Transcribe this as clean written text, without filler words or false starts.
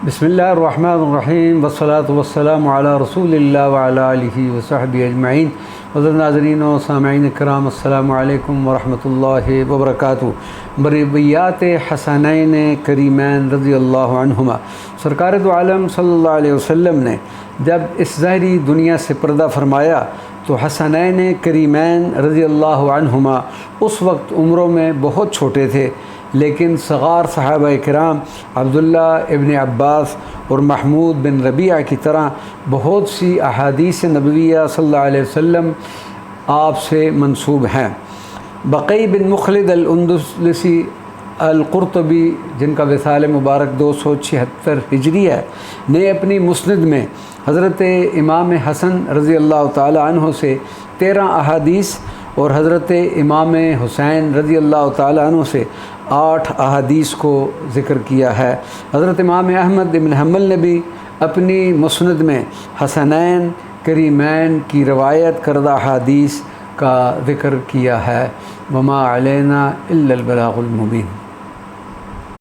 بسم اللہ الرحمن الرحیم والصلاة والسلام علی رسول اللہ وعلی آلہ وصحبہ اجمعین۔ حضرت ناظرین و سامعین کرام، السلام علیکم ورحمۃ اللہ وبرکاتہ۔ مرویات حسنین کریمین رضی اللہ عنہما، سرکار دو عالم صلی اللہ علیہ وسلم نے جب اس ظاہری دنیا سے پردہ فرمایا تو حسنین کریمین رضی اللہ عنہما اس وقت عمروں میں بہت چھوٹے تھے، لیکن صغار صحابہ کرام عبداللہ ابن عباس اور محمود بن ربیعہ کی طرح بہت سی احادیث نبویہ صلی اللہ علیہ وسلم آپ سے منسوب ہیں۔ بقی بن مخلد الاندلسی القرطبی، جن کا وصال مبارک 276 ہجری ہے، نے اپنی مسند میں حضرت امام حسن رضی اللہ تعالی عنہ سے 13 احادیث اور حضرت امام حسین رضی اللہ تعالی عنہ سے 8 احادیث کو ذکر کیا ہے۔ حضرت امام احمد بن حنبل نے بھی اپنی مسند میں حسنین کریمین کی روایت کردہ احادیث کا ذکر کیا ہے۔ وما علینا الا البلاغ المبین۔